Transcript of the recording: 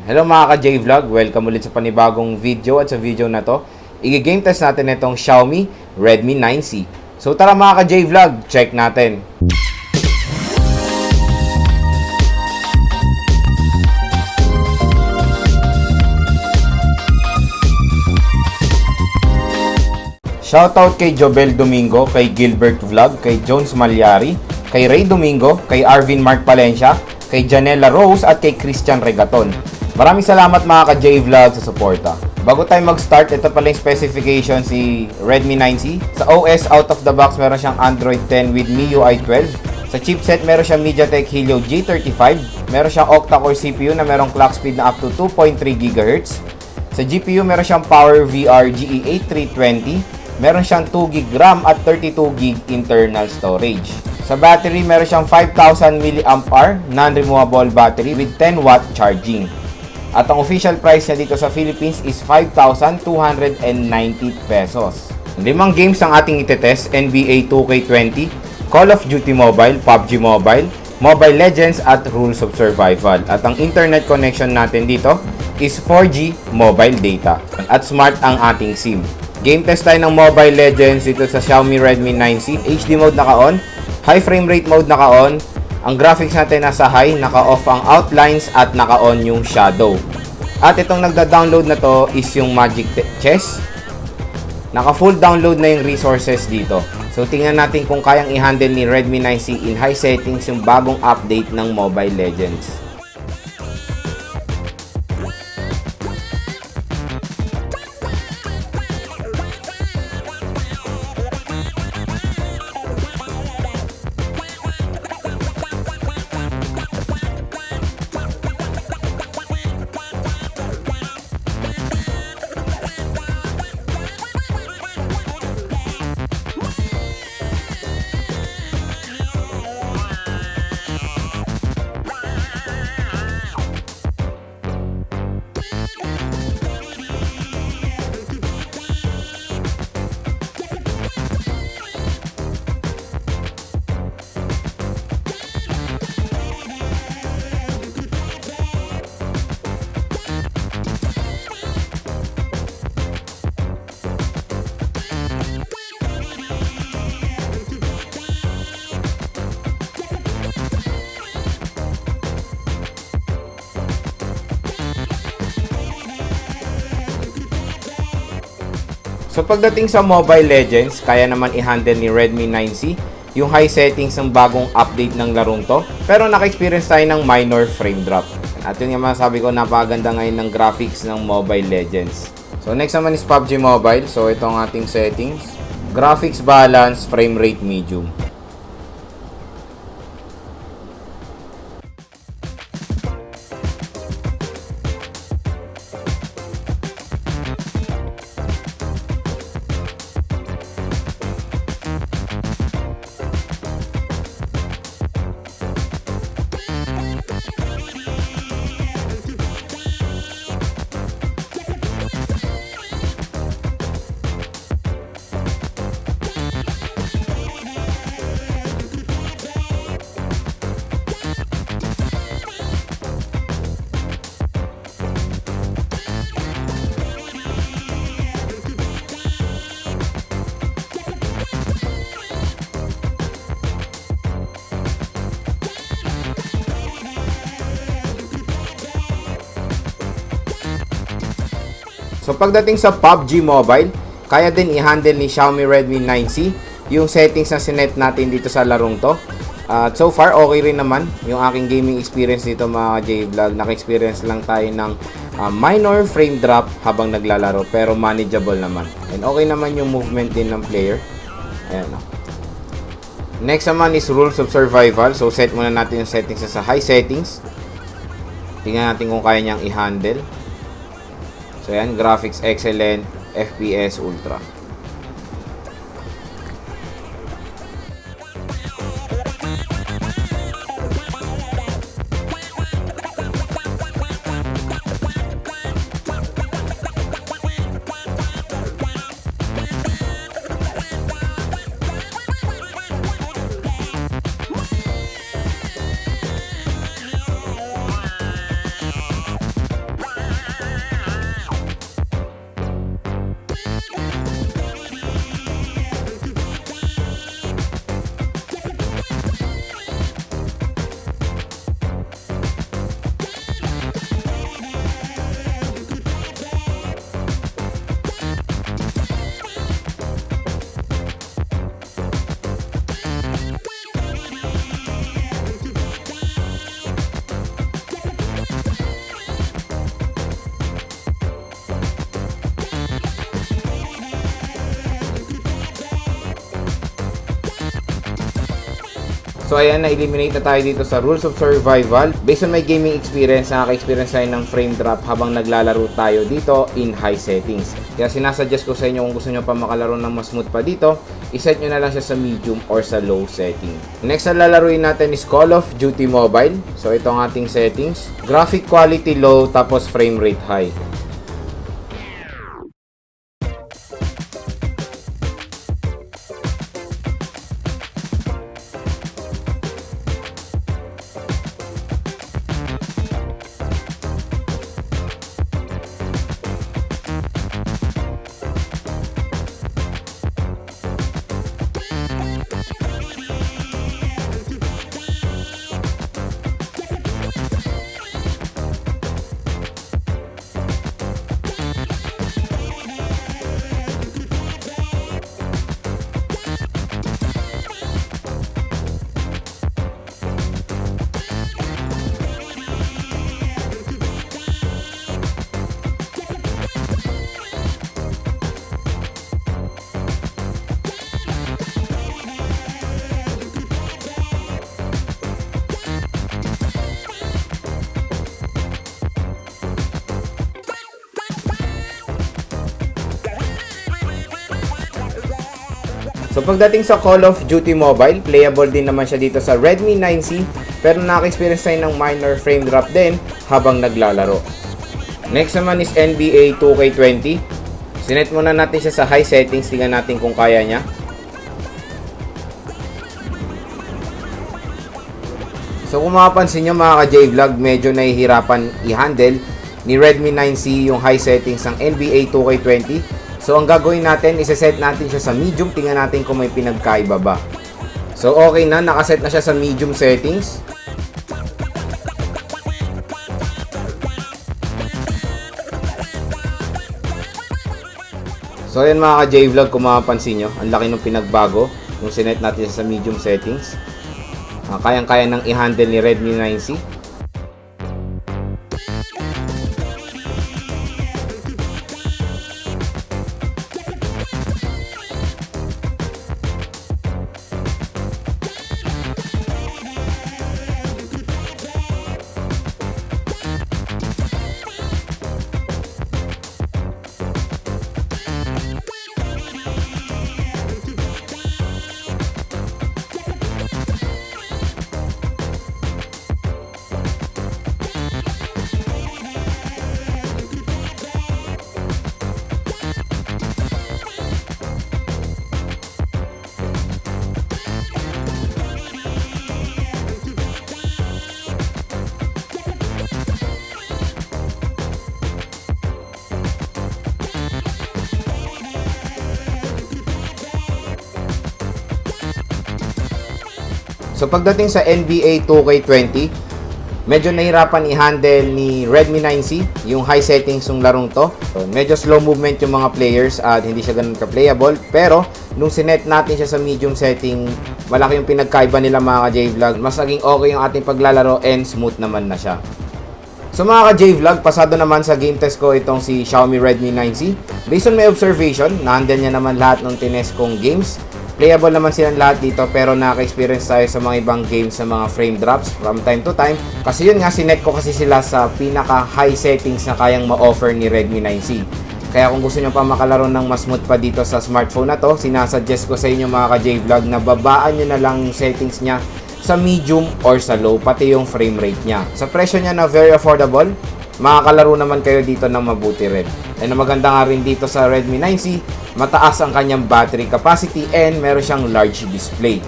Hello mga ka-J-Vlog, welcome ulit sa panibagong video at sa video na to, i-game test natin itong Xiaomi Redmi 9C. So tara mga ka-J-Vlog, check natin. Shoutout kay Jobel Domingo, kay Gilbert Vlog, kay Jones Malyari, kay Ray Domingo, kay Arvin Mark Palencia, kay Janela Rose at kay Christian Regaton. Maraming salamat mga ka-J-Vlog sa suporta. Bago tayo mag-start, ito pala yung specification si Redmi 9C. Sa OS, out of the box, meron siyang Android 10 with MIUI 12. Sa chipset, meron siyang MediaTek Helio G35. Meron siyang octa-core CPU na merong clock speed na up to 2.3 GHz. Sa GPU, meron siyang PowerVR GE8320. Meron siyang 2GB RAM at 32GB internal storage. Sa battery, meron siyang 5,000 mAh non-removable battery with 10W charging. At ang official price niya dito sa Philippines is 5,290 pesos. 5 games ang ating itetest: NBA 2K20, Call of Duty Mobile, PUBG Mobile, Mobile Legends at Rules of Survival. At ang internet connection natin dito is 4G mobile data. At smart ang ating SIM. Game test tayo ng Mobile Legends dito sa Xiaomi Redmi 9C. HD mode naka-on, high frame rate mode naka-on. Ang graphics natin nasa high, naka-off ang outlines at naka-on yung shadow. At itong nagda-download na to is yung Magic Chess. Naka-full download na yung resources dito. So tingnan natin kung kayang i-handle ni Redmi 9C in high settings yung bagong update ng Mobile Legends. So pagdating sa Mobile Legends, kaya naman i-handle ni Redmi 9C yung high settings ng bagong update ng larong to. Pero naka-experience tayo ng minor frame drop. At yun yung masabi ko, napakaganda ngayon ng graphics ng Mobile Legends. So next naman is PUBG Mobile. So ito ang ating settings. Graphics balance, frame rate medium. So pagdating sa PUBG Mobile, kaya din i-handle ni Xiaomi Redmi 9C yung settings na sinet natin dito sa larong to. At so far, okay rin naman yung aking gaming experience dito mga J-Vlog. Naka-experience lang tayo ng minor frame drop habang naglalaro, pero manageable naman. And okay naman yung movement din ng player. Ayan. Next naman is Rules of Survival. So set muna natin yung settings sa high settings. Tingnan natin kung kaya niyang i-handle. So yan, graphics excellent, FPS ultra. So ayan, na-eliminate na tayo dito sa Rules of Survival. Based on my gaming experience, nakaka-experience tayo ng frame drop habang naglalaro tayo dito in high settings. Kaya sinasuggest ko sa inyo kung gusto nyo pa makalaro ng mas smooth pa dito, iset nyo na lang siya sa medium or sa low setting. Next na lalaruin natin is Call of Duty Mobile. So ito ang ating settings. Graphic quality low, tapos frame rate high. So pagdating sa Call of Duty Mobile, playable din naman siya dito sa Redmi 9C, pero naka-experience tayo ng minor frame drop din habang naglalaro. Next naman is NBA 2K20. Sinet muna natin siya sa high settings, tingnan natin kung kaya niya. So kung mapapansin nyo mga ka-J-Vlog, medyo nahihirapan i-handle ni Redmi 9C yung high settings ng NBA 2K20. So ang gagawin natin, isa-set natin siya sa medium, tingnan natin kung may pinagkaiba ba. So okay na, nakaset na siya sa medium settings. So ayan mga ka-J-Vlog, kung mapapansin nyo, ang laki ng pinagbago nung sinet natin siya sa medium settings. Kayang-kaya nang i-handle ni Redmi 9C. So pagdating sa NBA 2K20, medyo nahirapan i-handle ni Redmi 9C yung high settings ng larong to. So, medyo slow movement yung mga players at hindi siya ganun ka-playable. Pero nung sinet natin siya sa medium setting, malaki yung pinagkaiba nila mga ka-J-Vlog. Mas naging okay yung ating paglalaro and smooth naman na siya. So mga ka-J-Vlog, pasado naman sa game test ko itong si Xiaomi Redmi 9C. Based on my observation, na-handle niya naman lahat ng tinest kong games. Playable naman silang lahat dito, pero nakaka-experience tayo sa mga ibang games sa mga frame drops from time to time. Kasi yun nga, sinet ko kasi sila sa pinaka-high settings na kayang ma-offer ni Redmi 9C. Kaya kung gusto nyo pa makalaro ng mas smooth pa dito sa smartphone na to, sinasuggest ko sa inyo mga ka-J-Vlog na babaan nyo na lang yung settings niya sa medium or sa low, pati yung frame rate niya. Sa presyo niya na very affordable, makakalaro naman kayo dito ng mabuti rin. And maganda nga rin dito sa Redmi 9C, mataas ang kanyang battery capacity and meron siyang large display.